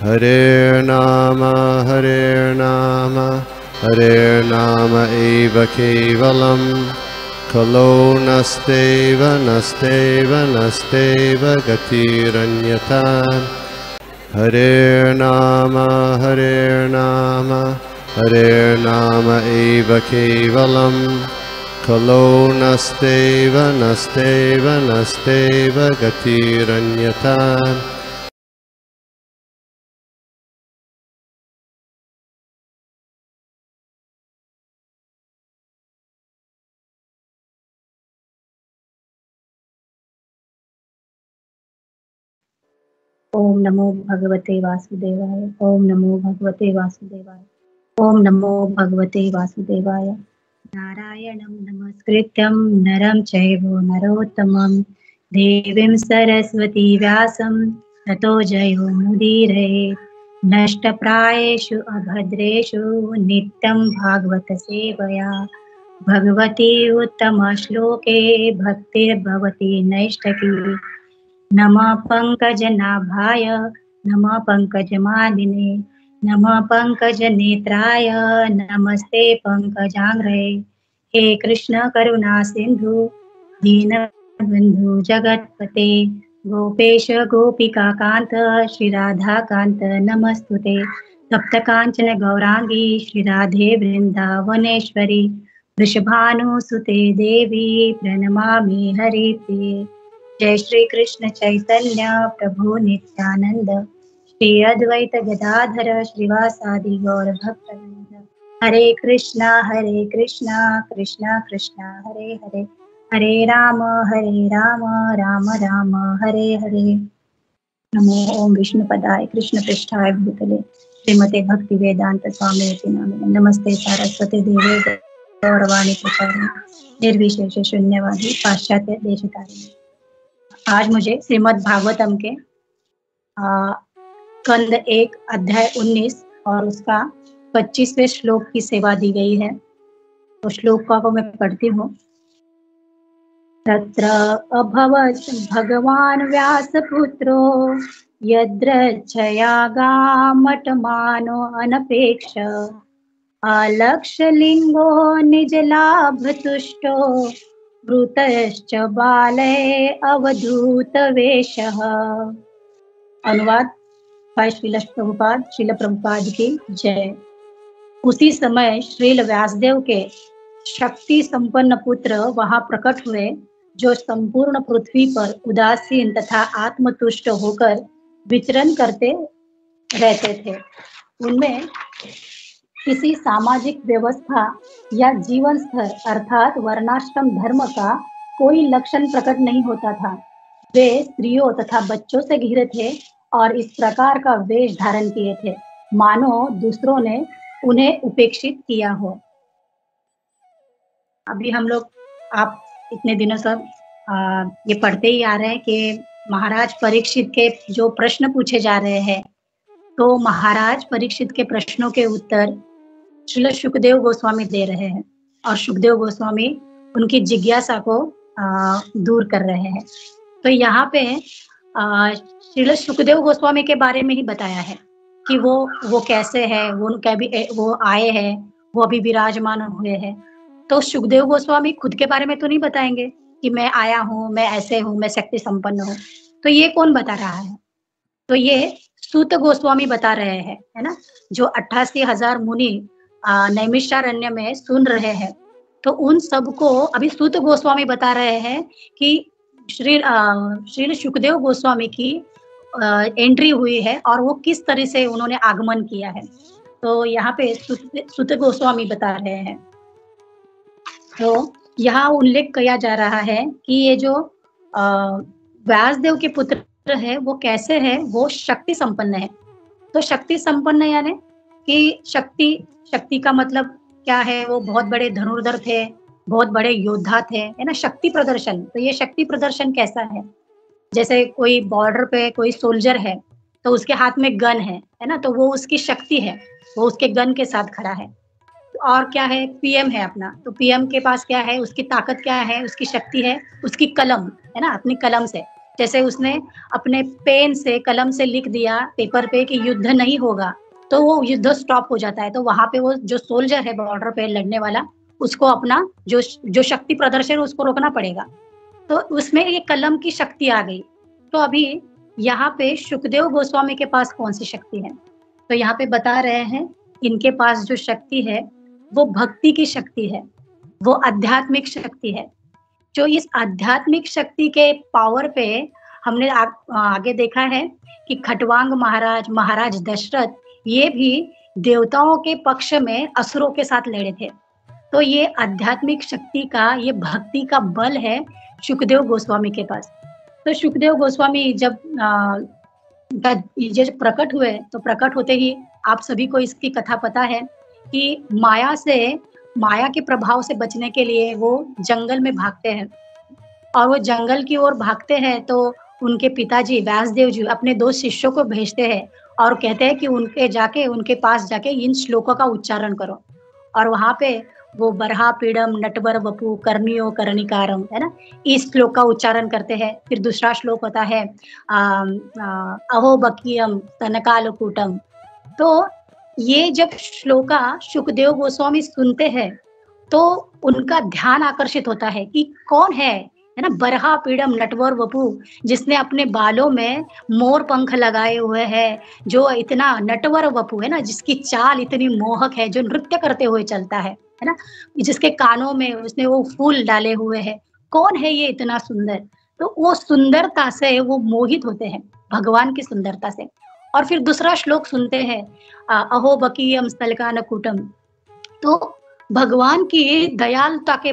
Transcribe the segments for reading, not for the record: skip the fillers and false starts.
हरे नाम एव केवलम खलो नस्तेव गतिरन्यथा। हरे नाम एव केवलम खलो नस्तेव गतिरन्यथा। ओम नमो भगवते वासुदेवाय। ओम नमो भगवते वासुदेवाय। ओम नमो भगवते वासुदेवाय। नारायणं नमस्कृत्यं नरं चैव नरोत्तमं देवीं सरस्वती व्यासं ततो जयो मुदीरये। नष्टप्रायेषु अभद्रेषु नित्यं भागवत सेवया भगवती उत्तमश्लोके भक्तिर्भवति नैष्ठकी। नमः पंकजनाभाय नमः पंकजमालिने नमः पंकजनेत्राय नमस्ते पंकजांग्रये। हे कृष्ण करुणा सिंधु दीनबंधु जगतपते गोपेश गोपिका कांत श्री राधा कांत नमस्तुते। तप्त कांचन गौरांगी श्री राधे वृंदावनेश्वरी वृषभानुसुते देवी प्रणमामि हरिप्रिये। जय श्री कृष्ण चैतन्य प्रभु नित्यानंद श्री अद्वैत गदाधर श्रीवासादि गौर भक्तवृंद। हरे कृष्णा कृष्णा कृष्णा हरे हरे हरे राम राम राम हरे हरे। नमो ओम विष्णुपदाय कृष्ण पृष्ठाय भूतले श्रीमते भक्ति वेदांत स्वामी नामिने नमस्ते सारस्वती देवे गौरवाणी प्रचारिणे निर्विशेष शून्यवादी पाश्चात्य देशतारिणे। आज मुझे श्रीमद् भागवतम के स्कंद 1 अध्याय 19 और उसका 25वें श्लोक की सेवा दी गई है। तो श्लोक को मैं पढ़ती हूँ। तत्र अभवत् भगवान व्यासपुत्रो यद्रच्छयागामटमानो अनपेक्ष अलक्षलिंगो निजलाभतुष्टो वृतश्च बाले अवधूत वेशः। अनुवाद भाई श्रील प्रभुपाद की जय। उसी समय श्रील व्यासदेव के शक्ति संपन्न पुत्र वहां प्रकट हुए जो संपूर्ण पृथ्वी पर उदासीन तथा आत्मतुष्ट होकर विचरण करते रहते थे। उनमें किसी सामाजिक व्यवस्था या जीवन स्तर अर्थात वर्णाश्रम धर्म का कोई लक्षण प्रकट नहीं होता था। वे स्त्रियों तथा बच्चों से घिरे थे और इस प्रकार का वेश धारण किए थे मानो दूसरों ने उन्हें उपेक्षित किया हो। अभी हम लोग आप इतने दिनों से ये पढ़ते ही आ रहे हैं कि महाराज परीक्षित के जो प्रश्न पूछे जा रहे हैं, तो महाराज परीक्षित के प्रश्नों के उत्तर श्रील सुखदेव गोस्वामी दे रहे हैं और सुखदेव गोस्वामी उनकी जिज्ञासा को दूर कर रहे हैं। तो यहाँ पे श्रील सुखदेव गोस्वामी के बारे में ही बताया है कि वो कैसे है, वो आए हैं, वो अभी विराजमान हुए हैं। तो सुखदेव गोस्वामी खुद के बारे में तो नहीं बताएंगे कि मैं आया हूँ, मैं ऐसे हूँ, मैं शक्ति संपन्न हूँ। तो ये कौन बता रहा है? तो ये सूत गोस्वामी बता रहे हैं, है ना, जो 88,000 मुनि नैमिषारण्य में सुन रहे हैं। तो उन सबको अभी सूत गोस्वामी बता रहे हैं कि श्री सुखदेव गोस्वामी की एंट्री हुई है और वो किस तरह से उन्होंने आगमन किया है। तो यहाँ पे सूत गोस्वामी बता रहे हैं। तो यहाँ उल्लेख किया जा रहा है कि ये जो व्यासदेव के पुत्र है वो कैसे है, वो शक्ति संपन्न है। तो शक्ति संपन्न यानी कि शक्ति का मतलब क्या है? वो बहुत बड़े धनुर्धर थे, बहुत बड़े योद्धा थे, है ना, शक्ति प्रदर्शन। तो ये शक्ति प्रदर्शन कैसा है? जैसे कोई बॉर्डर पे कोई सोल्जर है तो उसके हाथ में गन है ना, तो वो उसकी शक्ति है, वो उसके गन के साथ खड़ा है। और क्या है? पीएम है अपना, तो पीएम के पास क्या है? उसकी ताकत क्या है? उसकी शक्ति है उसकी कलम, है ना, अपनी कलम से। जैसे उसने अपने पेन से, कलम से लिख दिया पेपर पे कि युद्ध नहीं होगा, तो वो युद्ध स्टॉप हो जाता है। तो वहां पे वो जो सोल्जर है बॉर्डर पे लड़ने वाला, उसको अपना जो शक्ति प्रदर्शन उसको रोकना पड़ेगा। तो उसमें ये कलम की शक्ति आ गई। तो अभी यहाँ पे सुखदेव गोस्वामी के पास कौन सी शक्ति है? तो यहाँ पे बता रहे हैं, इनके पास जो शक्ति है वो भक्ति की शक्ति है, वो आध्यात्मिक शक्ति है। जो इस आध्यात्मिक शक्ति के पावर पे हमने आगे देखा है कि खटवांग महाराज, महाराज दशरथ, ये भी देवताओं के पक्ष में असुरों के साथ लड़े थे। तो ये आध्यात्मिक शक्ति का, ये भक्ति का बल है सुखदेव गोस्वामी के पास। तो सुखदेव गोस्वामी जब ये प्रकट हुए, तो प्रकट होते ही आप सभी को इसकी कथा पता है कि माया के प्रभाव से बचने के लिए वो जंगल में भागते हैं। और वो जंगल की ओर भागते हैं तो उनके पिताजी व्यासदेव जी अपने 2 शिष्यों को भेजते हैं और कहते हैं कि उनके पास जाके इन श्लोकों का उच्चारण करो। और वहां पे वो बरहा पीड़म नटवर वपु कर्णियो कर्णिकारम, है ना, इस श्लोक का उच्चारण करते हैं। फिर दूसरा श्लोक होता है अहो बकियम तनकालकूटम। तो ये जब श्लोका सुखदेव गोस्वामी सुनते हैं तो उनका ध्यान आकर्षित होता है कि कौन है ना, बरहा पीड़म नटवर वपु, जिसने अपने बालों में मोर पंख लगाए हुए हैं, जो इतना नटवर वपु है ना, जिसकी चाल इतनी मोहक है, जो नृत्य करते हुए चलता है ना, जिसके कानों में उसने वो फूल डाले हुए हैं, कौन है ये इतना सुंदर? तो वो सुंदरता से वो मोहित होते हैं, भगवान की सुंदरता से। और फिर दूसरा श्लोक सुनते हैं अहो बकीयम स्थलकानकूटम। तो भगवान की दयालुता के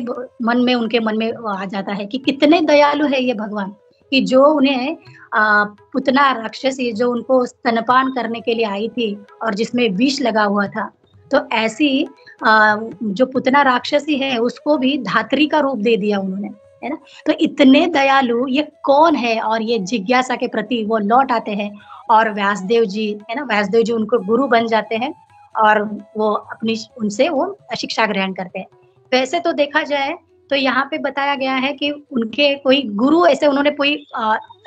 उनके मन में आ जाता है कि कितने दयालु है ये भगवान, कि जो उन्हें पुतना राक्षसी जो उनको स्तनपान करने के लिए आई थी और जिसमें विष लगा हुआ था, तो ऐसी जो पुतना राक्षसी है उसको भी धात्री का रूप दे दिया उन्होंने, है ना। तो इतने दयालु ये कौन है? और ये जिज्ञासा के प्रति वो लौट आते हैं और व्यासदेव जी, है ना, व्यासदेव जी उनको गुरु बन जाते हैं और वो उनसे वो शिक्षा ग्रहण करते हैं। वैसे तो देखा जाए तो यहाँ पे बताया गया है कि उनके कोई गुरु ऐसे उन्होंने कोई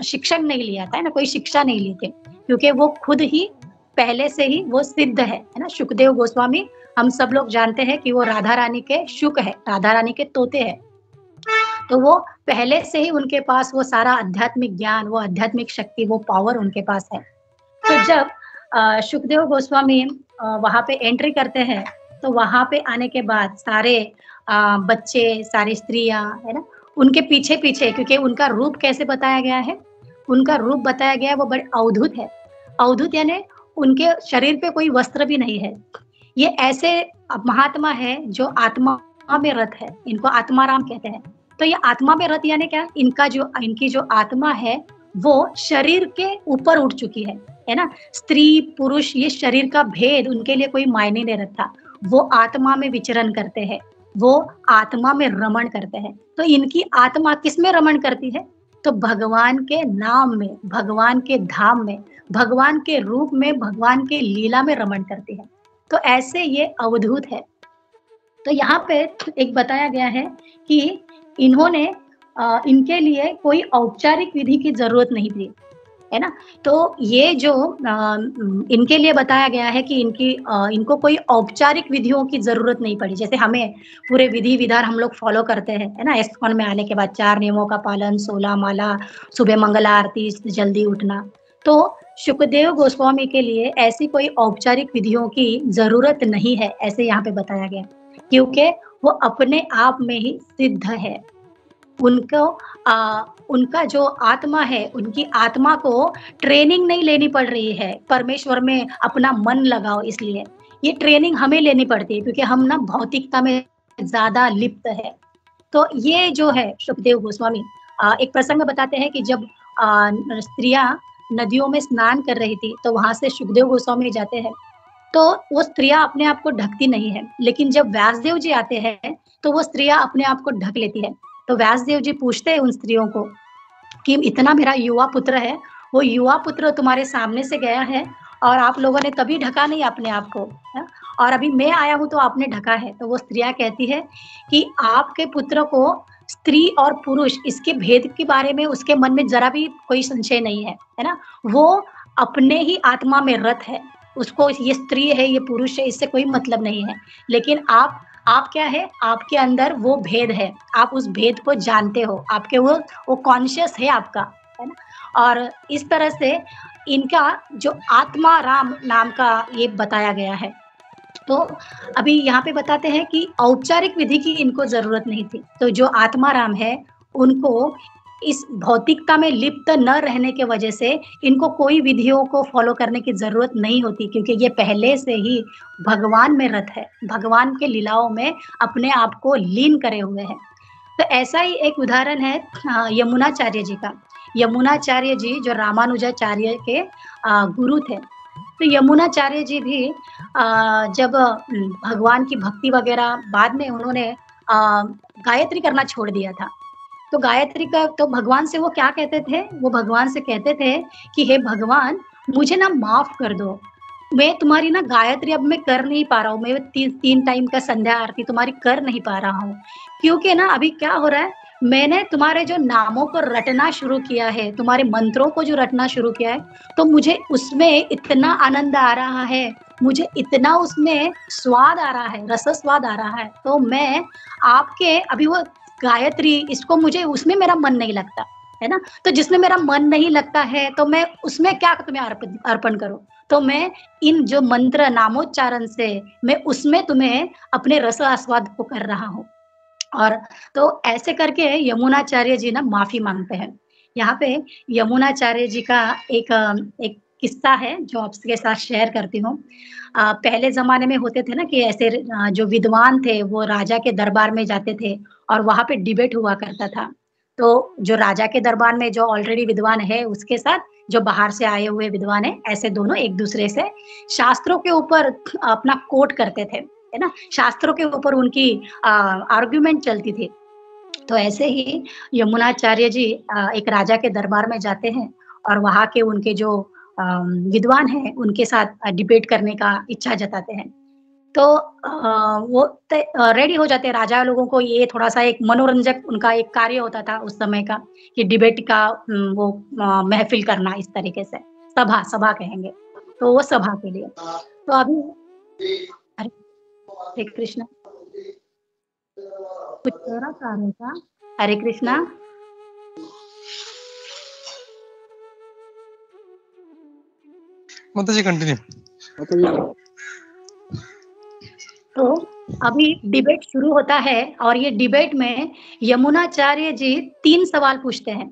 शिक्षण नहीं लिया था, है ना, कोई शिक्षा नहीं ली थी, क्योंकि वो खुद ही पहले से ही वो सिद्ध है ना। सुखदेव गोस्वामी हम सब लोग जानते हैं कि वो राधा रानी के शुक है, राधा रानी के तोते हैं। तो वो पहले से ही उनके पास वो सारा आध्यात्मिक ज्ञान, वो आध्यात्मिक शक्ति, वो पावर उनके पास है। तो जब सुखदेव गोस्वामी वहां पे एंट्री करते हैं, तो वहां पे आने के बाद सारे बच्चे, सारी स्त्रियां, है ना, उनके पीछे पीछे, क्योंकि उनका रूप कैसे बताया गया है, उनका रूप बताया गया है वो बड़े अवधूत है। अवधूत यानी उनके शरीर पे कोई वस्त्र भी नहीं है। ये ऐसे महात्मा है जो आत्मा में रत है, इनको आत्माराम कहते हैं। तो ये आत्मा में रत यानी क्या, इनकी जो आत्मा है वो शरीर के ऊपर उठ चुकी है ना। स्त्री पुरुष ये शरीर का भेद उनके लिए कोई मायने नहीं रखता, वो आत्मा में विचरण करते हैं, वो आत्मा में रमण करते हैं। तो इनकी आत्मा किस में रमण करती है? तो भगवान के नाम में, भगवान के धाम में, भगवान के रूप में, भगवान के लीला में रमण करती है। तो ऐसे ये अवधूत है। तो यहाँ पे एक बताया गया है कि इन्होंने इनके लिए कोई औपचारिक विधि की जरूरत नहीं थी, है ना। तो ये जो इनके लिए बताया गया है कि इनको कोई औपचारिक विधियों की जरूरत नहीं पड़ी। जैसे हमें पूरे विधि विधान हम लोग फॉलो करते हैं, है ना, इस्कॉन में आने के बाद 4 नियमों का पालन, 16 माला, सुबह मंगल आरती, जल्दी उठना। तो सुखदेव गोस्वामी के लिए ऐसी कोई औपचारिक विधियों की जरूरत नहीं है, ऐसे यहाँ पे बताया गया, क्योंकि वो अपने आप में ही सिद्ध है। उनका जो आत्मा है, उनकी आत्मा को ट्रेनिंग नहीं लेनी पड़ रही है परमेश्वर में अपना मन लगाओ, इसलिए ये ट्रेनिंग हमें लेनी पड़ती है, क्योंकि हम ना भौतिकता में ज्यादा लिप्त है। तो ये जो है सुखदेव गोस्वामी एक प्रसंग में बताते हैं कि जब स्त्रियां नदियों में स्नान कर रही थी, तो वहां से सुखदेव गोस्वामी जाते हैं, तो वो स्त्रियां अपने आप को ढकती नहीं है, लेकिन जब व्यासदेव जी आते हैं तो वो स्त्रियां अपने आप को ढक लेती है। तो व्यासदेव जी पूछते हैं उन स्त्रियों को कि इतना मेरा युवा पुत्र है, वो युवा पुत्र तुम्हारे सामने से गया है और आप लोगों ने कभी ढका नहीं अपने आप को, है? और अभी मैं आया हूं तो आपने ढका है। तो वो स्त्रियां कहती है कि आपके पुत्र को स्त्री और पुरुष इसके भेद के बारे में उसके मन में जरा भी कोई संशय नहीं है ना? वो अपने ही आत्मा में रत है। उसको ये स्त्री है, ये पुरुष है, इससे कोई मतलब नहीं है। लेकिन आप क्या है? आपके अंदर वो भेद है। आप उस भेद को जानते हो। आपके वो कॉन्शियस है आपका, है ना? और इस तरह से इनका जो आत्मा राम नाम का ये बताया गया है। तो अभी यहाँ पे बताते हैं कि औपचारिक विधि की इनको ज़रूरत नहीं थी। तो जो आत्माराम है, उनको इस भौतिकता में लिप्त न रहने के वजह से इनको कोई विधियों को फ़ॉलो करने की ज़रूरत नहीं होती, क्योंकि ये पहले से ही भगवान में रत है। भगवान के लीलाओं में अपने आप को लीन करे हुए हैं। तो ऐसा ही एक उदाहरण है यमुनाचार्य जी का। यमुनाचार्य जी जो रामानुजाचार्य के गुरु थे। तो यमुनाचार्य जी भी जब भगवान की भक्ति वगैरह बाद में उन्होंने गायत्री करना छोड़ दिया था। तो गायत्री का तो भगवान से वो क्या कहते थे? वो भगवान से कहते थे कि हे भगवान, मुझे ना माफ कर दो। मैं तुम्हारी ना गायत्री अब मैं कर नहीं पा रहा हूँ। मैं 3 टाइम का संध्या आरती तुम्हारी कर नहीं पा रहा हूँ। क्योंकि ना अभी क्या हो रहा है, मैंने तुम्हारे जो नामों को रटना शुरू किया है, तुम्हारे मंत्रों को जो रटना शुरू किया है, तो मुझे उसमें इतना आनंद आ रहा है, मुझे इतना उसमें स्वाद आ रहा है, रस स्वाद आ रहा है। तो मैं आपके अभी वो गायत्री इसको मुझे उसमें मेरा मन नहीं लगता, है ना? तो जिसमें मेरा मन नहीं लगता है, तो मैं उसमें क्या तुम्हें अर्पण करूँ? तो मैं इन जो मंत्र नामोच्चारण से मैं उसमें तुम्हें अपने रस आस्वाद को कर रहा हूँ। और तो ऐसे करके यमुनाचार्य जी ना माफी मांगते हैं। यहाँ पे यमुनाचार्य जी का एक किस्सा है जो आपके साथ शेयर करती हूँ। पहले ज़माने में होते थे ना कि ऐसे जो विद्वान थे वो राजा के दरबार में जाते थे और वहाँ पे डिबेट हुआ करता था। तो जो राजा के दरबार में जो ऑलरेडी विद्वान है उसके साथ जो बाहर से आए हुए विद्वान हैं, ऐसे दोनों एक-दूसरे से शास्त्रों के ऊपर अपना कोट करते थे, है ना? शास्त्रों के ऊपर उनकी आर्गुमेंट चलती थी। तो ऐसे ही यमुनाचार्य जी एक राजा के दरबार में जाते हैं और वहाँ के उनके जो विद्वान हैं, उनके साथ डिबेट करने का इच्छा जताते हैं। तो वो रेडी हो जाते हैं। राजा लोगों को ये थोड़ा-सा एक मनोरंजक उनका एक कार्य होता था उस समय का कि डिबेट का वो महफ़िल करना इस तरीके से। सभा सभा कहेंगे। तो वो सभा के लिए। तो अभी हरे हरे कृष्णा। कुछ कह रहा था रहे था? हरे कृष्णा। माता जी कंटिन्यू। तो अभी डिबेट शुरू होता है और ये डिबेट में यमुनाचार्य जी 3 सवाल पूछते हैं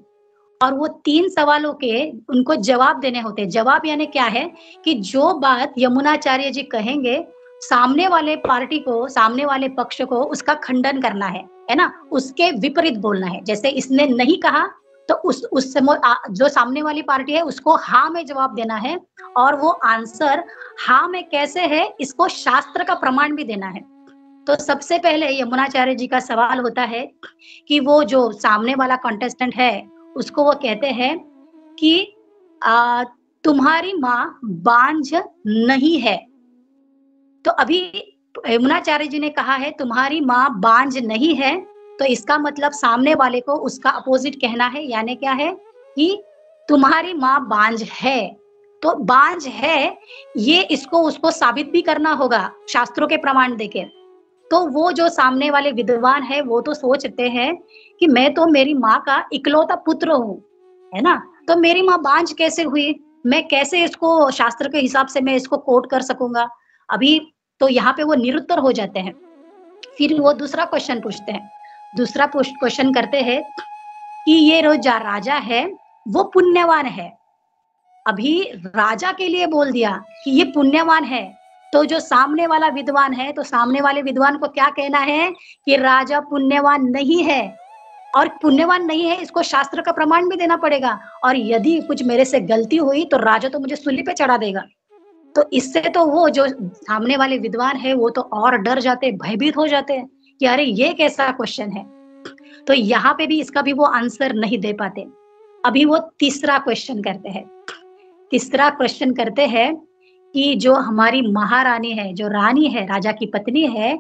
और वो 3 सवालों के उनको जवाब देने होते हैं। जवाब यानी क्या है कि जो बात यमुनाचार्य जी कहेंगे, सामने वाले पार्टी को, सामने वाले पक्ष को उसका खंडन करना है ना? उसके विपरीत बोलना है। जैसे इसने नहीं कहा तो उस समय जो सामने वाली पार्टी है उसको हाँ में जवाब देना है और वो आंसर हाँ में कैसे है इसको शास्त्र का प्रमाण भी देना है। तो सबसे पहले यमुनाचार्य जी का सवाल होता है कि वो जो सामने वाला कॉन्टेस्टेंट है उसको वो कहते हैं कि आ, तुम्हारी माँ बांझ नहीं है। तो अभी यमुनाचार्य जी ने कहा है तुम्हारी माँ बांझ नहीं है, तो इसका मतलब सामने वाले को उसका अपोजिट कहना है, यानी क्या है कि तुम्हारी माँ बांझ है। तो बांझ है ये इसको उसको साबित भी करना होगा शास्त्रों के प्रमाण देके। तो वो जो सामने वाले विद्वान है वो तो सोचते हैं कि मैं तो मेरी माँ का इकलौता पुत्र हूँ, है ना? तो मेरी माँ बांझ कैसे हुई? मैं कैसे इसको शास्त्र के हिसाब से मैं इसको कोट कर सकूंगा? अभी तो यहाँ पे वो निरुत्तर हो जाते हैं। फिर वो दूसरा क्वेश्चन पूछते हैं। दूसरा क्वेश्चन करते हैं कि ये राजा है वो पुण्यवान है। अभी राजा के लिए बोल दिया कि ये पुण्यवान है, तो जो सामने वाला विद्वान है तो सामने वाले विद्वान को क्या कहना है कि राजा पुण्यवान नहीं है और पुण्यवान नहीं है इसको शास्त्र का प्रमाण भी देना पड़ेगा और यदि कुछ मेरे से गलती हुई तो राजा तो मुझे सूली पे चढ़ा देगा। तो इससे तो वो जो सामने वाले विद्वान है वो तो और डर जाते, भयभीत हो जाते हैं कि अरे ये कैसा क्वेश्चन है। तो यहाँ पे भी इसका भी वो आंसर नहीं दे पाते। अभी वो तीसरा क्वेश्चन करते हैं। तीसरा क्वेश्चन करते हैं कि जो हमारी महारानी है, जो रानी है, राजा की पत्नी है,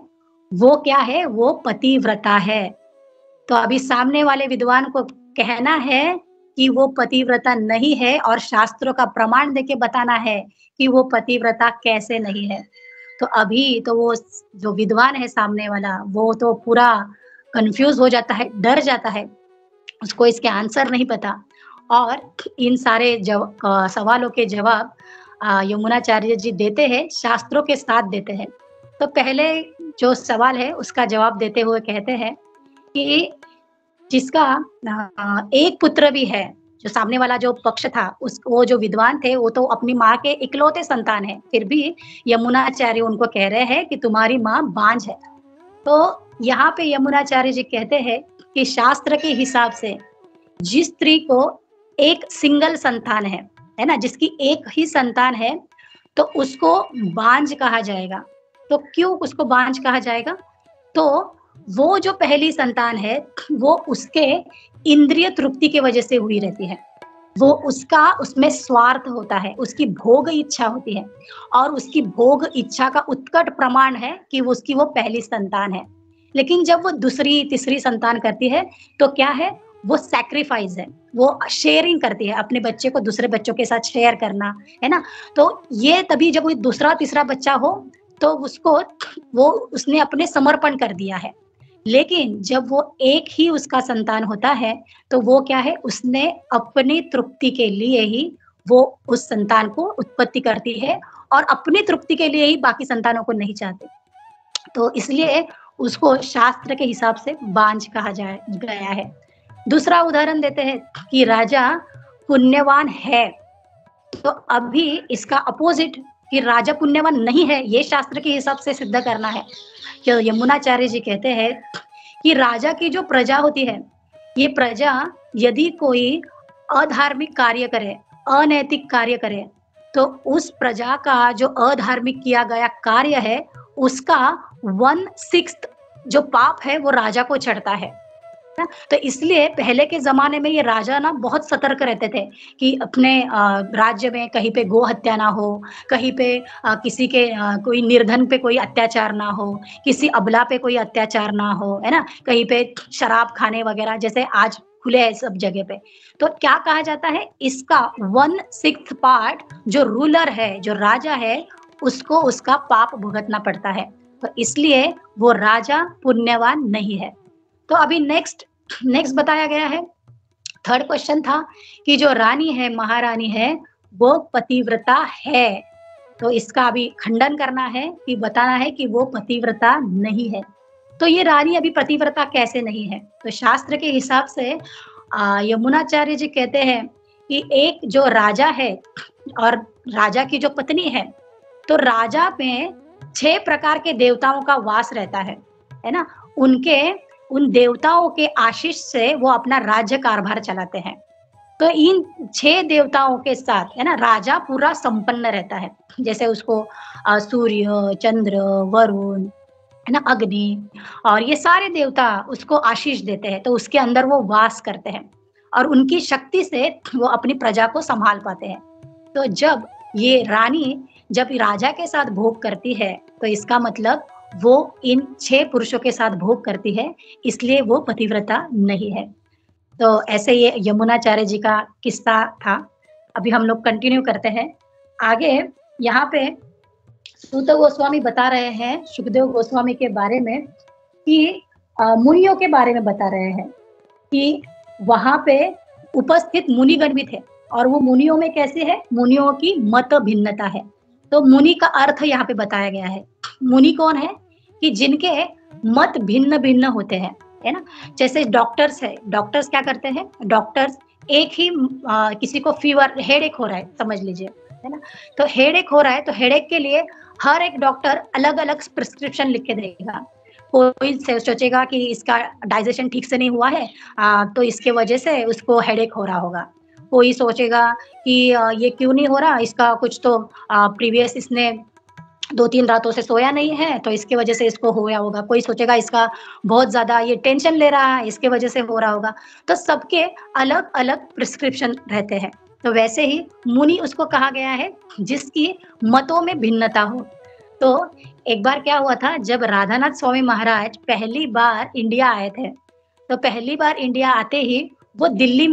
वो क्या है? वो पतिव्रता है। तो अभी सामने वाले विद्वान को कहना है कि वो पतिव्रता नहीं है और शास्त्रों का प्रमाण देके बताना है कि वो पतिव्रता कैसे नहीं है। तो अभी तो वो जो विद्वान है सामने वाला वो तो पूरा कंफ्यूज हो जाता है, डर जाता है, उसको इसके आंसर नहीं पता। और इन सारे सवालों के जवाब यमुनाचार्य जी देते हैं, शास्त्रों के साथ देते हैं। तो पहले जो सवाल है उसका जवाब देते हुए कहते हैं कि जिसका एक पुत्र भी है, जो सामने वाला जो पक्ष था वो जो विद्वान थे वो तो अपनी माँ के इकलौते संतान है, फिर भी यमुनाचार्य उनको कह रहे हैं कि तुम्हारी माँ बांझ है। तो यहाँ पे यमुनाचार्य जी कहते हैं कि शास्त्र के हिसाब से जिस स्त्री को एक सिंगल संतान है ना, जिसकी एक ही संतान है, तो उसको बांझ कहा जाएगा। तो क्यों उसको बांझ कहा जाएगा? तो वो जो पहली संतान है वो उसके इंद्रिय तृप्ति की वजह से हुई रहती है, वो उसका उसमें स्वार्थ होता है, उसकी भोग इच्छा होती है, और उसकी भोग इच्छा का उत्कट प्रमाण है कि उसकी वो पहली संतान है। लेकिन जब वो दूसरी तीसरी संतान करती है तो क्या है, वो सैक्रिफाइस है, वो शेयरिंग करती है, अपने बच्चे को दूसरे बच्चों के साथ शेयर करना, है ना। तो ये तभी जब वो दूसरा तीसरा बच्चा हो तो उसको वो उसने अपने समर्पण कर दिया है। लेकिन जब वो एक ही उसका संतान होता है तो वो क्या है, उसने अपनी तृप्ति के लिए ही वो उस संतान को उत्पत्ति करती है और अपनी तृप्ति के लिए ही बाकी संतानों को नहीं चाहते। तो इसलिए उसको शास्त्र के हिसाब से बांझ कहा गया है। दूसरा उदाहरण देते हैं कि राजा पुण्यवान है, तो अभी इसका अपोजिट कि राजा पुण्यवान नहीं है, ये शास्त्र के हिसाब से सिद्ध करना है। तो यमुनाचार्य जी कहते हैं कि राजा की जो प्रजा होती है, ये प्रजा यदि कोई अधार्मिक कार्य करे, अनैतिक कार्य करे, तो उस प्रजा का जो अधार्मिक किया गया कार्य है उसका 1/6 जो पाप है वो राजा को चढ़ता है। तो इसलिए पहले के जमाने में ये राजा ना बहुत सतर्क रहते थे कि अपने राज्य में कहीं पे गो हत्या ना हो, कहीं पे किसी के कोई निर्धन पे कोई अत्याचार ना हो, किसी अबला पे कोई अत्याचार ना हो, है ना, कहीं पे शराब खाने वगैरह जैसे आज खुले है सब जगह पे। तो क्या कहा जाता है, इसका 1/6 पार्ट जो रूलर है, जो राजा है, उसको उसका पाप भुगतना पड़ता है। तो इसलिए वो राजा पुण्यवान नहीं है। तो अभी नेक्स्ट बताया गया है, थर्ड क्वेश्चन था कि जो रानी है, महारानी है, वो पतिव्रता है। तो इसका अभी खंडन करना है कि बताना है कि वो पतिव्रता नहीं है। तो ये रानी अभी पतिव्रता कैसे नहीं है? तो शास्त्र के हिसाब से यमुनाचार्य जी कहते हैं कि एक जो राजा है और राजा की जो पत्नी है, तो राजा में 6 प्रकार के देवताओं का वास रहता है ना। उन देवताओं के आशीष से वो अपना राज्य कारभार चलाते हैं। तो इन 6 देवताओं के साथ, है ना, राजा पूरा संपन्न रहता है। जैसे उसको सूर्य, चंद्र, वरुण, है ना, अग्नि, और ये सारे देवता उसको आशीष देते हैं, तो उसके अंदर वो वास करते हैं और उनकी शक्ति से वो अपनी प्रजा को संभाल पाते हैं। तो जब ये रानी जब राजा के साथ भोग करती है, तो इसका मतलब वो इन 6 पुरुषों के साथ भोग करती है, इसलिए वो पतिव्रता नहीं है। तो ऐसे ये यमुनाचार्य जी का किस्सा था। अभी हम लोग कंटिन्यू करते हैं आगे। यहाँ पे सूत गोस्वामी बता रहे हैं सुखदेव गोस्वामी के बारे में कि मुनियों के बारे में बता रहे हैं कि वहां पे उपस्थित मुनिगण भी थे, और वो मुनियों में कैसे है, मुनियों की मत भिन्नता है। तो मुनि का अर्थ यहाँ पे बताया गया है। मुनि कौन है कि जिनके मत भिन्न भिन्न होते हैं, है ना। जैसे डॉक्टर्स है, डॉक्टर्स क्या करते हैं, डॉक्टर्स एक ही किसी को फीवर, हेडेक हो रहा है समझ लीजिए, है ना, तो हेडेक हो रहा है, तो हेडेक के लिए हर एक डॉक्टर अलग अलग प्रिस्क्रिप्शन लिख के देगा। कोई सोचेगा कि इसका डाइजेशन ठीक से नहीं हुआ है, तो इसके वजह से उसको हेडेक हो रहा होगा। कोई सोचेगा कि ये क्यों नहीं हो रहा, इसका कुछ तो प्रीवियस इसने 2-3 रातों से सोया नहीं है, तो इसके वजह से इसको हो गया होगा। कोई सोचेगा इसका बहुत ज्यादा ये टेंशन ले रहा है, इसके वजह से हो रहा होगा। तो सबके अलग अलग प्रिस्क्रिप्शन रहते हैं। तो वैसे ही मुनि उसको कहा गया है जिसकी मतों में भिन्नता हो। तो एक बार क्या हुआ था, जब राधानाथ स्वामी महाराज पहली बार इंडिया आए थे, तो पहली बार इंडिया आते ही वो दिल्ली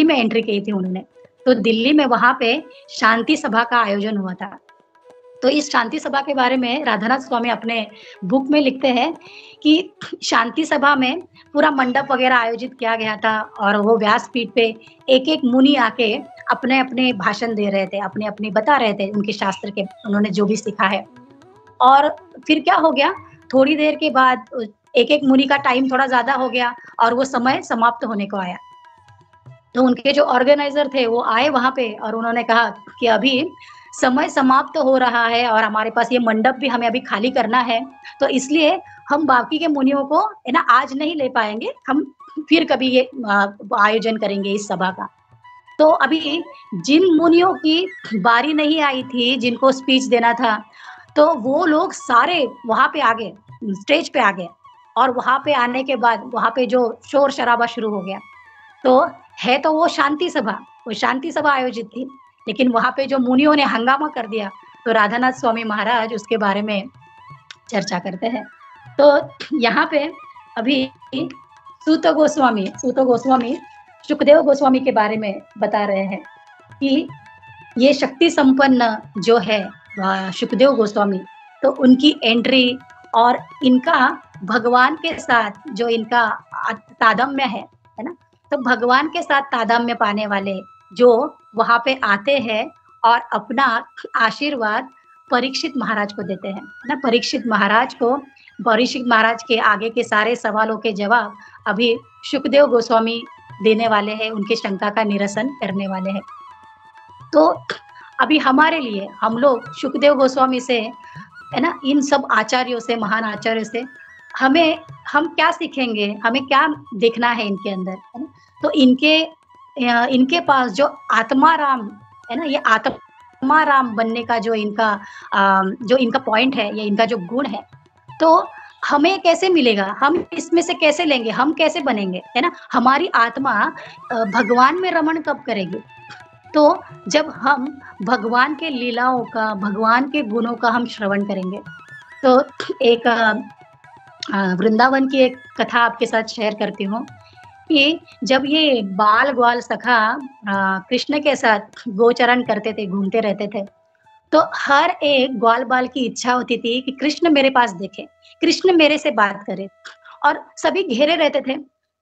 में एंट्री की थी उन्होंने। तो दिल्ली में वहाँ पे शांति सभा का आयोजन हुआ था। तो इस शांति सभा के बारे में राधानाथ स्वामी अपने बुक में लिखते हैं कि शांति सभा में पूरा मंडप वगैरह आयोजित किया गया था और वो व्यासपीठ पे एक-एक मुनि आके अपने-अपने भाषण दे रहे थे, अपनी-अपनी बता रहे थे उनके शास्त्र के उन्होंने जो भी सीखा है। और फिर क्या हो गया, थोड़ी देर के बाद एक-एक मुनि का टाइम थोड़ा ज़्यादा हो गया और वो समय समाप्त होने को आया। तो उनके जो ऑर्गेनाइज़र थे वो आए वहाँ पे और उन्होंने कहा कि अभी समय समाप्त हो रहा है और हमारे पास ये मंडप भी हमें अभी खाली करना है, तो इसलिए हम बाकी के मुनियों को है ना आज नहीं ले पाएँगे, हम फिर कभी ये आयोजन करेंगे इस सभा का। तो अभी जिन मुनियों की बारी नहीं आई थी, जिनको स्पीच देना था, तो वो लोग सारे वहाँ पे आ गए, स्टेज पे आ गए और वहाँ पे आने के बाद वहाँ पे जो शोर-शराबा शुरू हो गया। तो है तो वो शांति सभा आयोजित थी, लेकिन वहाँ पे जो मुनियों ने हंगामा कर दिया, तो राधानाथ स्वामी महाराज उसके बारे में चर्चा करते हैं। तो यहाँ पे अभी सूत गोस्वामी सुखदेव गोस्वामी के बारे में बता रहे हैं कि ये शक्ति संपन्न जो है सुखदेव गोस्वामी, तो उनकी एंट्री और इनका भगवान के साथ जो इनका तादात्म्य है ना? तो भगवान के साथ तादात्म्य पाने वाले जो वहाँ पे आते हैं और अपना आशीर्वाद परीक्षित महाराज को देते हैं, है ना? परीक्षित महाराज के आगे के सारे सवालों के जवाब अभी सुखदेव गोस्वामी देने वाले हैं, उनकी शंका का निरसन करने वाले हैं। तो अभी हमारे लिए हम लोग सुखदेव गोस्वामी से है ना इन सब आचार्यों से महान आचार्यों से हम क्या सीखेंगे, हमें क्या देखना है इनके अंदर, है ना? तो इनके पास जो आत्माराम है ना, ये आत्माराम बनने का जो इनका पॉइंट है या इनका जो गुण है, तो हमें कैसे मिलेगा, हम इसमें से कैसे लेंगे, हम कैसे बनेंगे, है ना? हमारी आत्मा भगवान में रमण कब करेगी? तो जब हम भगवान के लीलाओं का, भगवान के गुणों का हम श्रवण करेंगे। तो एक वृंदावन की एक कथा आपके साथ शेयर करती हूँ कि जब ये बाल ग्वाल सखा कृष्ण के साथ गोचरण करते थे, घूमते रहते थे, तो हर एक ग्वाल बाल की इच्छा होती थी कि कृष्ण मेरे पास देखे, कृष्ण मेरे से बात करे और सभी घेरे रहते थे।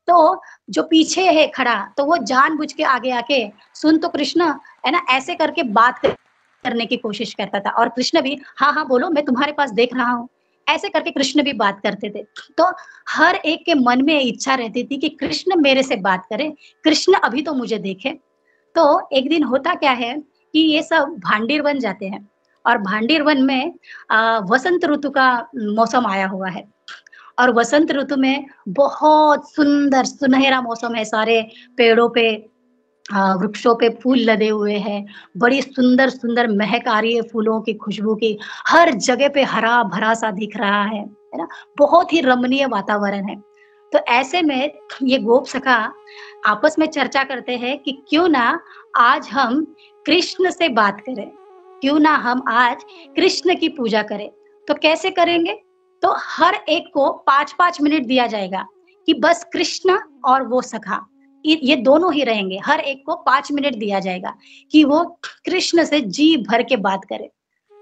तो जो पीछे है खड़ा, तो वो जानबूझ के आगे आके सुन तो कृष्ण, है ना, ऐसे करके बात करने की कोशिश करता था और कृष्ण भी हाँ, हाँ बोलो मैं तुम्हारे पास देख रहा हूँ। ऐसे करके कृष्ण भी बात करते थे। तो हर एक के मन में इच्छा रहती थी कि कृष्ण मेरे से बात करे, कृष्ण अभी तो मुझे देखे। तो एक दिन होता क्या है कि ये सब भांडीर वन जाते हैं और भांडीर वन में वसंत ऋतु का मौसम आया हुआ है और वसंत ऋतु में बहुत सुंदर सुनहरा मौसम है, सारे पेड़ों पे वृक्षों पे फूल लदे हुए हैं, बड़ी सुंदर-सुंदर महक आ रही है फूलों की खुशबू की, हर जगह पे हरा-भरा सा दिख रहा है ना? बहुत ही रमणीय वातावरण है। तो ऐसे में ये गोप सखा आपस में चर्चा करते हैं कि क्यों ना आज हम कृष्ण से बात करें, क्यों ना हम आज कृष्ण की पूजा करें। तो कैसे करेंगे? तो हर एक को 5-5 मिनट दिया जाएगा कि बस कृष्ण और वो सखा ये दोनों ही रहेंगे। हर एक को 5 मिनट दिया जाएगा कि वो कृष्ण से जी भर के बात करे।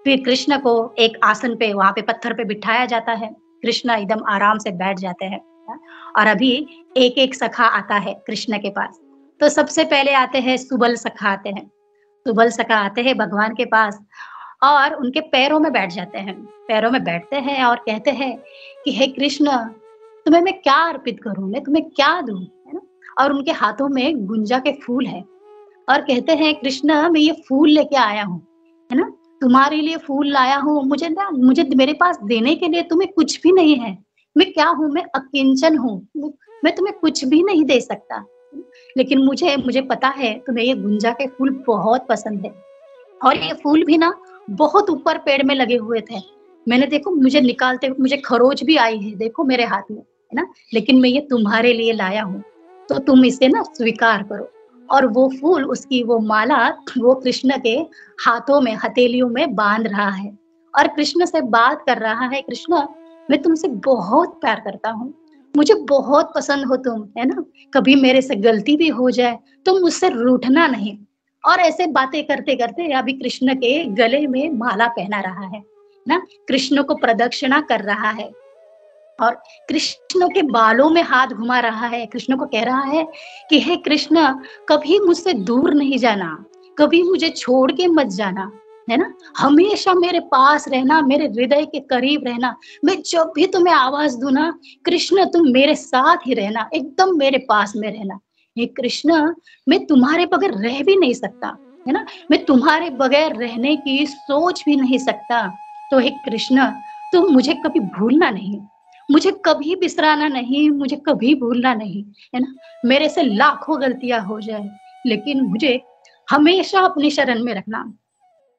फिर कृष्ण को एक आसन पे वहाँ पे पत्थर पे बिठाया जाता है। कृष्ण एकदम आराम से बैठ जाते हैं और अभी एक-एक सखा आता है कृष्ण के पास। तो सबसे पहले आते हैं सुबल सखा आते हैं। सुबल सखा आते हैं भगवान के पास और उनके पैरों में बैठ जाते हैं। पैरों में बैठते हैं और कहते हैं कि हे कृष्ण, तुम्हें मैं क्या अर्पित करूँ? मैं तुम्हें क्या दूँ? है ना? और उनके हाथों में गुंजा के फूल है और कहते हैं कृष्ण मैं ये फूल लेके आया हूँ, है ना? तुम्हारे लिए फूल लाया हूँ, मुझे मेरे पास देने के लिए तुम्हें कुछ भी नहीं है। मैं क्या हूँ? मैं अकिंचन हूँ। मैं तुम्हें कुछ भी नहीं दे सकता। लेकिन मुझे पता है तुम्हें ये गुंजा के फूल बहुत पसंद है और ये फूल भी ना बहुत ऊपर पेड़ में लगे हुए थे। मैंने देखो मुझे निकालते हुए मुझे खरोच भी आई है, देखो मेरे हाथ में, है ना? लेकिन मैं ये तुम्हारे लिए लाया हूँ, तो तुम इसे ना स्वीकार करो। और वो फूल उसकी वो माला वो कृष्ण के हाथों में हथेलियों में बांध रहा है और कृष्ण से बात कर रहा है, कृष्ण मैं तुमसे बहुत प्यार करता हूँ, मुझे बहुत पसंद हो तुम, है ना? कभी मेरे से गलती भी हो जाए तो मुझसे रूठना नहीं। और ऐसे बातें करते-करते अभी कृष्ण के गले में माला पहना रहा है ना? कृष्ण को प्रदक्षिणा कर रहा है और कृष्ण के बालों में हाथ घुमा रहा है, कृष्ण को कह रहा है कि हे कृष्ण, कभी मुझसे दूर नहीं जाना, कभी मुझे छोड़ के मत जाना, है ना? हमेशा मेरे पास रहना, मेरे हृदय के करीब रहना। मैं जब भी तुम्हें आवाज़ दूँ ना, कृष्ण तुम मेरे साथ ही रहना, एकदम मेरे पास में रहना। हे कृष्ण, मैं तुम्हारे बगैर रह भी नहीं सकता, है ना? मैं तुम्हारे बगैर रहने की सोच भी नहीं सकता। तो हे कृष्ण, तुम मुझे कभी भूलना नहीं। मुझे कभी बिसराना नहीं, मुझे कभी भूलना नहीं, है ना? मेरे से लाखों गलतियाँ हो जाए, लेकिन मुझे हमेशा अपनी शरण में रखना।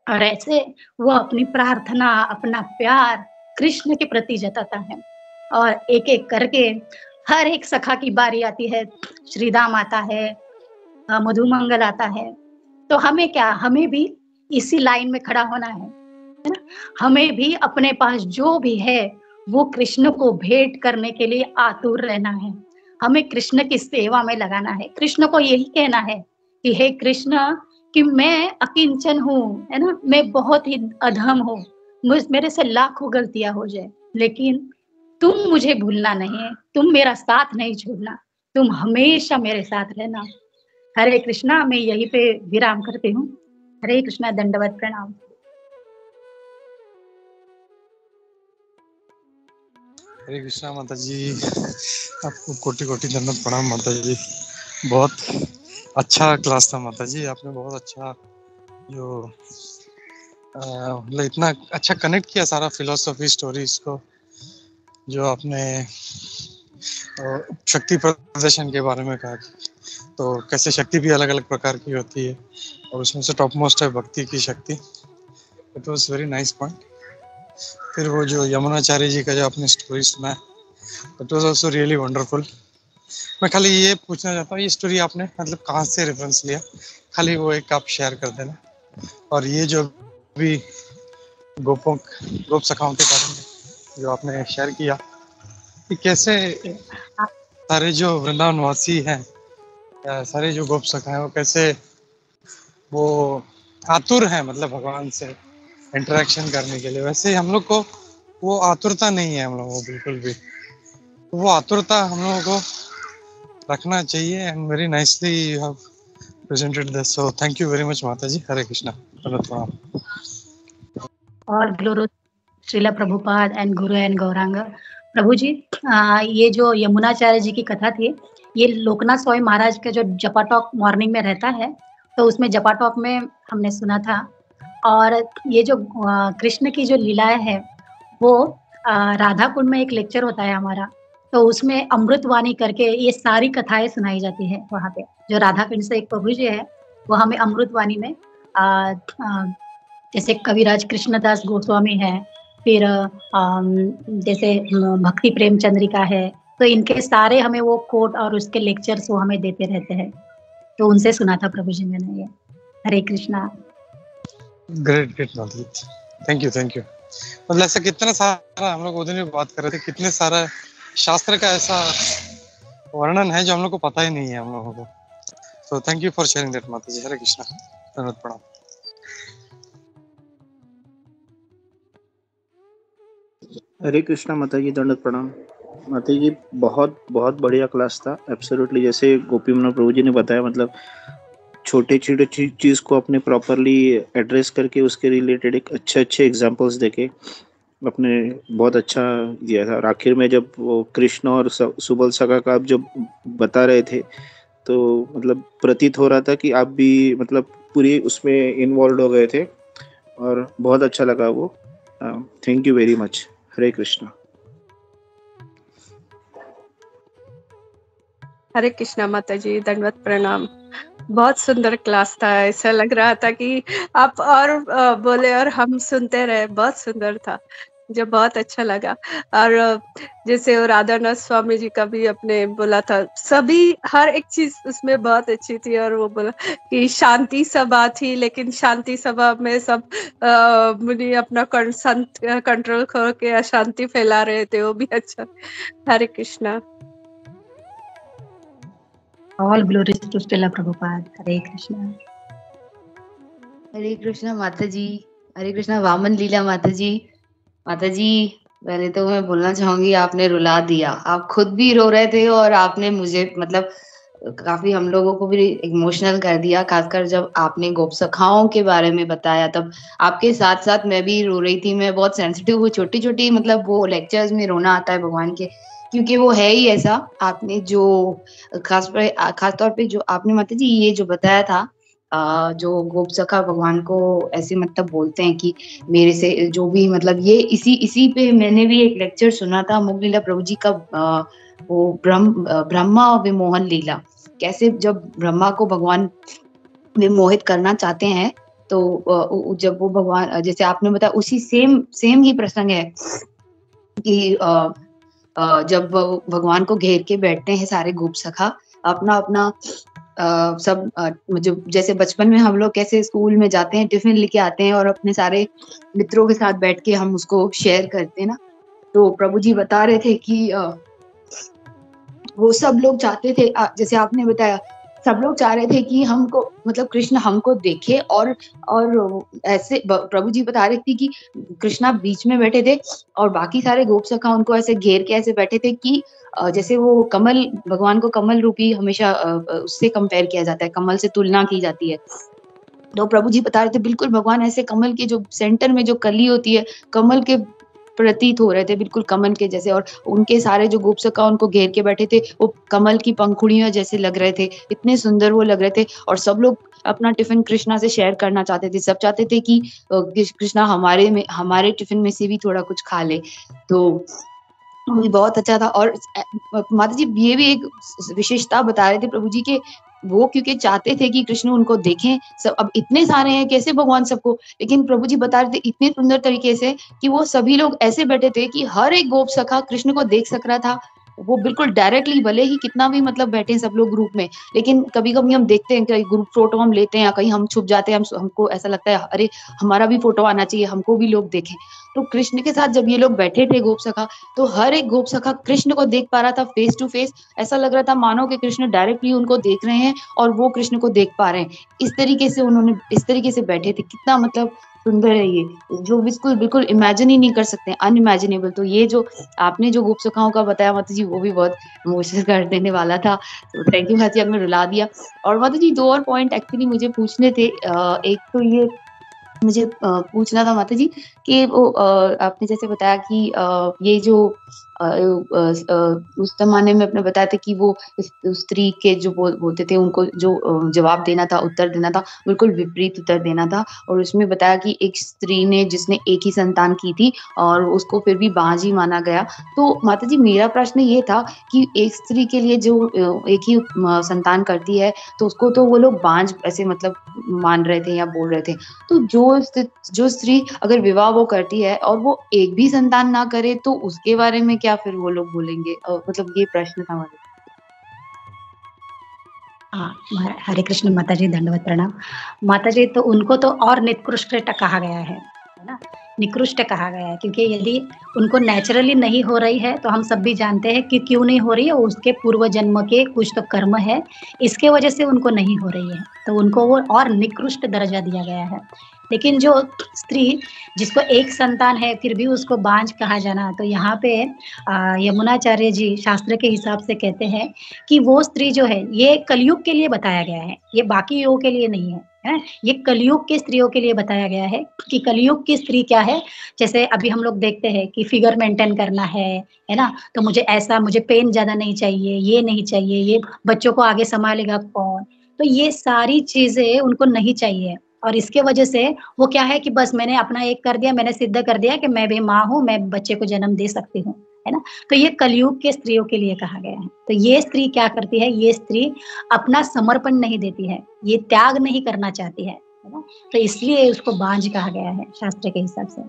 और ऐसे वो अपनी प्रार्थना, अपना प्यार कृष्ण के प्रति जताता है। और एक-एक करके हर एक सखा की बारी आती है, श्रीदाम आता है, मधुमंगल आता है, तो हमें क्या, हमें भी इसी लाइन में खड़ा होना है ना? हमें भी अपने पास जो भी है, वो कृष्ण को भेंट करने के लिए आतुर रहना है। हमें कृष्ण की सेवा में लगाना है। कृष्ण को यही कहना है कि हे कृष्ण, कि मैं अकिंचन हूँ, है ना? मैं बहुत ही अधम हूँ। मेरे से लाखों गलतियाँ हो जाए, लेकिन तुम मुझे भूलना नहीं है, तुम मेरा साथ नहीं छोड़ना, तुम हमेशा मेरे साथ रहना। हरे कृष्णा, मैं यहीं पे विराम करती हूँ। हरे कृष्णा, दंडवत प्रणाम। हरे कृष्णा माता जी, आपको कोटि कोटि दंडवत प्रणाम माता जी। बहुत अच्छा क्लास था माता जी, आपने बहुत अच्छा जो मतलब इतना अच्छा कनेक्ट किया सारा फिलोसफी स्टोरीज को, जो आपने शक्ति प्रदर्शन के बारे में कहा, तो कैसे शक्ति भी अलग अलग प्रकार की होती है और उसमें से टॉप मोस्ट है भक्ति की शक्ति। It was very nice point. फिर वो जो यमुनाचार्य जी का जो आपने स्टोरी सुना है, it was also really wonderful. मैं खाली ये पूछना चाहता हूँ, ये स्टोरी आपने मतलब कहाँ से रेफरेंस लिया, खाली वो एक आप शेयर कर देना। और ये जो भी गोप सखाओं के बारे में जो आपने शेयर किया कि कैसे सारे जो वृंदावन वासी हैं या सारे जो गोप सखा हैं वो कैसे वो आतुर हैं मतलब भगवान से इंटरेक्शन करने के लिए, वैसे हम लोग को वो आतुरता नहीं है हम लोगों को बिल्कुल भी। वो आतुरता हम लोगों को रखना चाहिए and very nicely you have presented this, so thank you very much माता जी। हरे कृष्णा। और ग्लोरो Srila Prabhupada and Guru and Gaurang. प्रभु जी, ये जो यमुनाचार्य जी की कथा थी, ये लोकनाथ स्वामी महाराज का जो जपा टॉक मॉर्निंग में रहता है, तो उसमें जपा टॉक में हमने सुना था। और ये जो कृष्ण की जो लीलाएं है, वो राधा कुंड में एक लेक्चर होता है हमारा, तो उसमें अमृतवाणी करके ये सारी कथाएं सुनाई जाती है वहाँ पे। जो राधा कुंड से एक प्रभु जी है, वो हमें अमृतवाणी में जैसे कविराज कृष्णदास गोस्वामी है, फिर जैसे भक्ति प्रेम चंद्रिका है, तो इनके सारे हमें वो कोट और उसके लेक्चर्स वो हमें देते रहते हैं, तो उनसे सुना था प्रभु जी मैंने ये। हरे कृष्णा। ग्रेट ग्रेट माता, थैंक यू। मतलब ऐसा कितना सारा हम लोग उस दिन भी बात कर रहे थे, कितने सारा शास्त्र का ऐसा वर्णन है जो हम लोग को पता ही नहीं है हम लोगों को। सो thank you for sharing that माता जी। हरे कृष्णा, धन्यवाद, प्रणाम। हरे कृष्णा माता जी, दंडवत प्रणाम। माता जी, बहुत बहुत बढ़िया क्लास था। एब्सोल्युटली, जैसे गोपी मनोहर प्रभु जी ने बताया, मतलब छोटे छोटे चीज को अपने प्रॉपरली एड्रेस करके उसके रिलेटेड एक अच्छे एग्जांपल्स देके अपने बहुत अच्छा दिया था। और आखिर में जब वो कृष्ण और सुबल सखा का आप जब बता रहे थे, तो मतलब प्रतीत हो रहा था कि आप भी मतलब पूरी उसमें इन्वॉल्व हो गए थे और बहुत अच्छा लगा वो। Thank you very much. Hare Krishna. Hare Krishna माता जी, दंडवत प्रणाम। बहुत सुंदर क्लास था, ऐसा लग रहा था कि आप और बोले और हम सुनते रहे, बहुत सुंदर था। जो बहुत अच्छा लगा। और जैसे वो राधानाथ स्वामी जी का भी अपने बोला था, सभी हर एक चीज उसमें बहुत अच्छी थी। और वो बोला कि शांति सभा थी, लेकिन शांति सभा में सब मुनि अपना कंट्रोल खो के अशांति फैला रहे थे, वो भी अच्छा। Hare Krishna. All glories to Srila Prabhupada. Hare Krishna. Hare Krishna माता जी। हरे कृष्णा वामन लीला माता जी। माता जी, पहले तो मैं बोलना चाहूंगी, आपने रुला दिया। आप खुद भी रो रहे थे और आपने मुझे मतलब काफी हम लोगों को भी इमोशनल कर दिया, खासकर जब आपने गोप सखाओं के बारे में बताया, तब आपके साथ साथ मैं भी रो रही थी। मैं बहुत सेंसिटिव हूँ, छोटी छोटी मतलब वो लेक्चर्स में रोना आता है भगवान के, क्योंकि वो है ही ऐसा। आपने जो खास तौर पे जो आपने माता जी ये जो बताया था, जो गोप सखा भगवान को ऐसे मतलब बोलते हैं कि मेरे से जो भी मतलब ये इसी पे मैंने भी एक लेक्चर सुना था मुगलीला प्रभु जी का, वो ब्रह्मा विमोहन लीला। कैसे जब ब्रह्मा को भगवान विमोहित करना चाहते हैं, तो जब वो भगवान, जैसे आपने बताया उसी सेम ही प्रसंग है कि जब भगवान को घेर के बैठते हैं सारे गोप सखा, अपना अपना सब जो जैसे बचपन में हम लोग कैसे स्कूल में जाते हैं, टिफिन लेके आते हैं और अपने सारे मित्रों के साथ बैठ के हम उसको शेयर करते हैं ना। तो प्रभु जी बता रहे थे कि वो सब लोग चाहते थे, जैसे आपने बताया, सब लोग चाह रहे थे कि हमको मतलब कृष्ण हमको देखे। और ऐसे प्रभु जी बता रहे थे कि कृष्णा बीच में बैठे थे और बाकी सारे गोप सखा उनको ऐसे घेर के ऐसे बैठे थे कि जैसे वो कमल, भगवान को कमल रूपी हमेशा उससे कंपेयर किया जाता है, कमल से तुलना की जाती है। तो प्रभु जी बता रहे थे बिल्कुल भगवान ऐसे कमल के जो सेंटर में जो कली होती है, कमल के प्रतीत हो रहे थे, बिल्कुल कमल के जैसे। और उनके सारे जो गोप सखा उनको घेर के बैठे थे, वो कमल की पंखुड़ियां जैसे लग रहे थे, इतने सुंदर वो लग रहे थे। और सब लोग अपना टिफिन कृष्णा से शेयर करना चाहते थे, सब चाहते थे कि कृष्णा हमारे टिफिन में से भी थोड़ा कुछ खा ले। तो वो भी बहुत अच्छा था। और माता जी ये भी एक विशेषता बता रहे थे प्रभु जी के, वो क्योंकि चाहते थे कि कृष्ण उनको देखें। सब अब इतने सारे हैं, कैसे भगवान सबको, लेकिन प्रभु जी बता रहे थे इतने सुंदर तरीके से कि वो सभी लोग ऐसे बैठे थे कि हर एक गोप सखा कृष्ण को देख सक रहा था। वो बिल्कुल डायरेक्टली, भले ही कितना भी मतलब बैठे सब लोग ग्रुप में, लेकिन कभी कभी हम देखते हैं कि ग्रुप फोटो हम लेते हैं, कहीं हम छुप जाते हैं, हमको ऐसा लगता है अरे हमारा भी फोटो आना चाहिए, हमको भी लोग देखें। तो कृष्ण के साथ जब ये लोग बैठे थे गोप सखा, तो हर एक गोप सखा कृष्ण को देख पा रहा था फेस टू फेस। ऐसा लग रहा था मानो कि कृष्ण डायरेक्टली उनको देख रहे हैं और वो कृष्ण को देख पा रहे हैं। इस तरीके से उन्होंने इस तरीके से बैठे थे। कितना मतलब सुंदर है ये, जो बिल्कुल बिल्कुल इमेजिन ही नहीं कर सकते, अनइमेजिनेबल। तो ये जो आपने जो गोप सखाओं का बताया माता जी, वो भी बहुत इमोशनल कर देने वाला था। तो थैंक यू माता जी, आपने रुला दिया। और माता जी 2 और पॉइंट एक्चुअली मुझे पूछने थे। एक तो ये मुझे पूछना था माता जी कि वो आपने जैसे बताया कि ये जो उस जमाने में आपने बताया था कि वो स्त्री के जो बोलते थे उनको जो जवाब देना था, उत्तर देना था, बिल्कुल विपरीत उत्तर देना था। और उसमें बताया कि एक स्त्री ने जिसने एक ही संतान की थी और उसको फिर भी बांझी माना गया। तो माता जी मेरा प्रश्न ये था कि एक स्त्री के लिए जो एक ही संतान करती है, तो उसको तो वो लोग बांझ ऐसे मतलब मान रहे थे या बोल रहे थे। तो जो स्त्री अगर विवाह वो करती है और वो एक भी संतान ना करे, तो उसके बारे में क्या फिर वो लोग बोलेंगे? मतलब ये प्रश्न था हमारा। हाँ, हरे कृष्ण माता जी, दंडवत प्रणाम। माता जी तो उनको तो और निकृष्ट कहा गया है ना, निकृष्ट कहा गया है, क्योंकि यदि उनको नेचुरली नहीं हो रही है तो हम सब भी जानते हैं कि क्यों नहीं हो रही है, उसके पूर्व जन्म के कुछ तो कर्म है, इसके वजह से उनको नहीं हो रही है, तो उनको वो और निकृष्ट दर्जा दिया गया है। लेकिन जो स्त्री जिसको एक संतान है फिर भी उसको बांझ कहा जाना, तो यहाँ पे यमुनाचार्य जी शास्त्र के हिसाब से कहते हैं कि वो स्त्री जो है ये कलयुग के लिए बताया गया है, ये बाकी युगों के लिए नहीं है, ये कलयुग के स्त्रियों के लिए बताया गया है कि कलयुग की स्त्री क्या है। जैसे अभी हम लोग देखते हैं कि फिगर मेंटेन करना है ना, तो मुझे ऐसा, मुझे पेन ज्यादा नहीं चाहिए, ये नहीं चाहिए, ये बच्चों को आगे संभालेगा कौन, तो ये सारी चीजें उनको नहीं चाहिए। और इसके वजह से वो क्या है कि बस मैंने अपना एक कर दिया, मैंने सिद्ध कर दिया कि मैं भी माँ हूँ, मैं बच्चे को जन्म दे सकती हूँ, है ना। तो ये कलयुग के स्त्रियों के लिए कहा गया है। तो ये स्त्री क्या करती है, ये स्त्री अपना समर्पण नहीं देती है, ये त्याग नहीं करना चाहती है ना, तो इसलिए उसको बांझ कहा गया है शास्त्र के हिसाब से।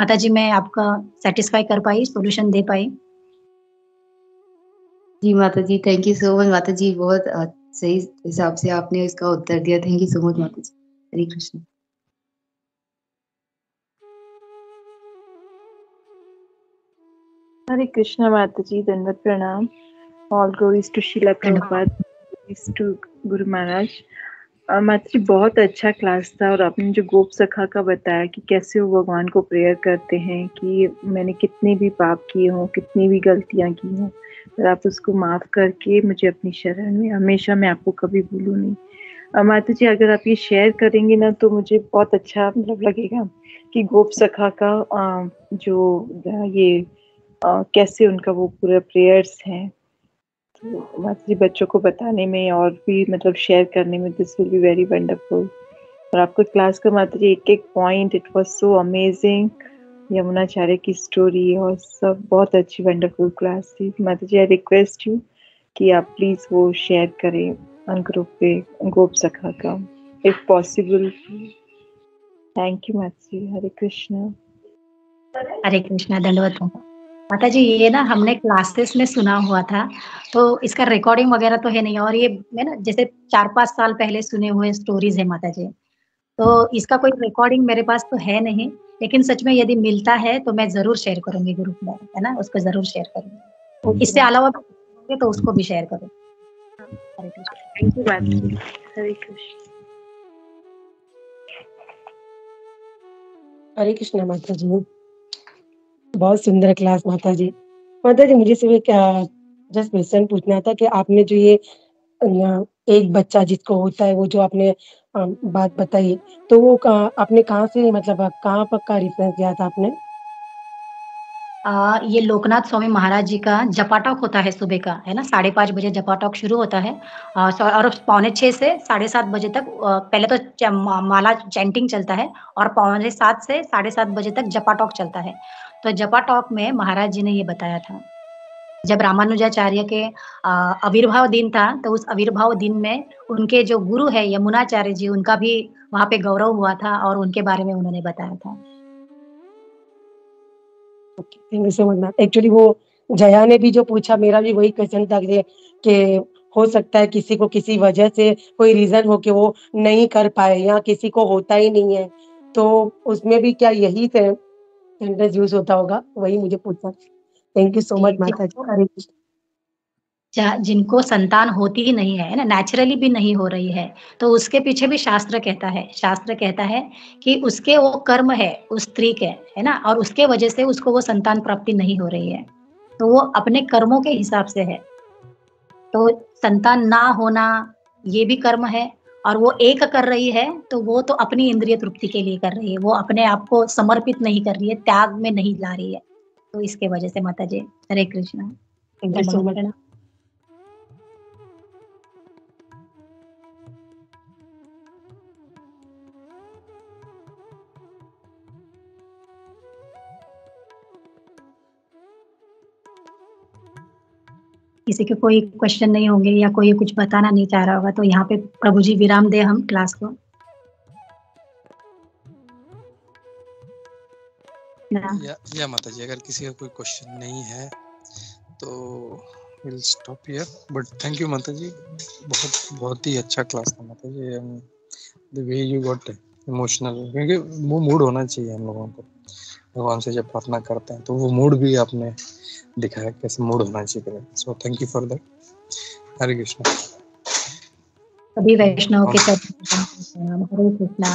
माता जी मैं आपका सेटिस्फाई कर पाई, सॉल्यूशन दे पाई। जी माता जी, थैंक यू सो मच माता जी, बहुत सही हिसाब से आपने इसका उत्तर दिया। थैंक यू सो मच माता जी। हरे कृष्ण। हरे कृष्णा माता जी, दंडवत प्रणाम। All glories to Srila Prabhupada, glories to guru Maharaj. माता जी बहुत अच्छा क्लास था, और आपने जो गोप सखा का बताया कि कैसे वो भगवान को प्रेयर करते हैं कि मैंने कितने भी पाप किए हों, कितनी भी गलतियां की हों, पर आप उसको माफ करके मुझे अपनी शरण में, हमेशा मैं आपको कभी भूलूं नहीं। माता जी अगर आप ये शेयर करेंगे ना तो मुझे बहुत अच्छा मतलब लगेगा कि गोप सखा का जो ये कैसे उनका वो पूरा प्रेयर्स हैं, तो माता जी बच्चों को बताने में और भी मतलब शेयर करने में this will be very wonderful. और आपको क्लास का माता जी एक एक point, it was so amazing. Yamunacharya की स्टोरी और सब बहुत अच्छी वंडरफुल क्लास थी। माता जी आई रिक्वेस्ट यू कि आप प्लीज वो शेयर करें ग्रुप पे गोप सखा का इफ पॉसिबल। थैंक यू माता जी। हरे कृष्णा। हरे कृष्णा, दंडवत माता जी। ये ना हमने क्लासेस में सुना हुआ था, तो इसका रिकॉर्डिंग वगैरह तो है नहीं, और ये मैं ना जैसे 4-5 साल पहले सुने हुए स्टोरीज है माता जी, तो इसका कोई रिकॉर्डिंग मेरे पास तो है नहीं, लेकिन सच में यदि मिलता है तो मैं जरूर शेयर करूंगी ग्रुप में, है ना, उसको जरूर शेयर करूंगी। इससे अलावा भी तो उसको भी शेयर करूँ। हरे कृष्ण। थैंक यू माता जी। हरे कृष्ण। हरे कृष्णा माता जी, बहुत सुंदर क्लास माता जी। माता जी मुझे सिर्फ क्या जस्ट क्वेश्चन पूछना था कि आपने जो ये एक बच्चा जिसको होता है वो जो आपने बात बताई, तो वो आपने कहाँ से मतलब कहाँ पर का रेफरेंस दिया था आपने? ये लोकनाथ स्वामी महाराज जी का जपा टॉक होता है सुबह का, है ना, 5:30 बजे जपा टॉक शुरू होता है, और 6:45 से 7:30 बजे तक पहले तो माला चैंटिंग चलता है, और 6:45 से 7:30 बजे तक जपा टॉक चलता है। तो जपा टॉक में महाराज जी ने ये बताया था, जब रामानुजाचार्य के आविर्भाव दिन था, तो उस आविर्भाव दिन में उनके जो गुरु है यमुनाचार्य जी, उनका भी वहाँ पे गौरव हुआ था, और उनके बारे में उन्होंने बताया था। Thank you so much ma'am. Actually वो जया ने भी जो पूछा, मेरा भी वही क्वेश्चन था कि हो सकता है किसी को किसी वजह से कोई रीजन हो कि वो नहीं कर पाए, या किसी को होता ही नहीं है, तो उसमें भी क्या यही सेंटेंस यूज होता होगा, वही मुझे पूछा। थैंक यू सो मच माता जी। हरे कृष्ण। जिनको संतान होती ही नहीं है ना, नेचुरली भी नहीं हो रही है, तो उसके पीछे भी शास्त्र कहता है कि उसके वो कर्म है उस स्त्री के, है ना, और उसके वजह से उसको वो संतान प्राप्ति नहीं हो रही है, तो वो अपने कर्मों के हिसाब से है। तो संतान ना होना ये भी कर्म है, और वो एक कर रही है तो वो तो अपनी इंद्रिय तृप्ति के लिए कर रही है, वो अपने आप को समर्पित नहीं कर रही है, त्याग में नहीं ला रही है। तो इसके वजह से माता जी, Hare Krishna. Thank you so much. दंडवत। किसी के कोई क्वेश्चन नहीं होंगे या कोई कुछ बताना नहीं चाह रहा होगा, तो यहाँ पे प्रभु जी विराम दे हम क्लास को ना। या माता जी, अगर किसी का कोई क्वेश्चन नहीं है तो will stop here, but thank you माता जी, बहुत ही अच्छा क्लास था माता जी। The way you got emotional, क्योंकि वो मूड होना चाहिए हम लोगों को, भगवान से जब प्रार्थना करते हैं तो वो मूड भी आपने दिखाया कैसे मूड होना चाहिए। So thank you for that. Hare Krishna. सभी वैष्णव के चरण में प्रणाम। हरे कृष्णा।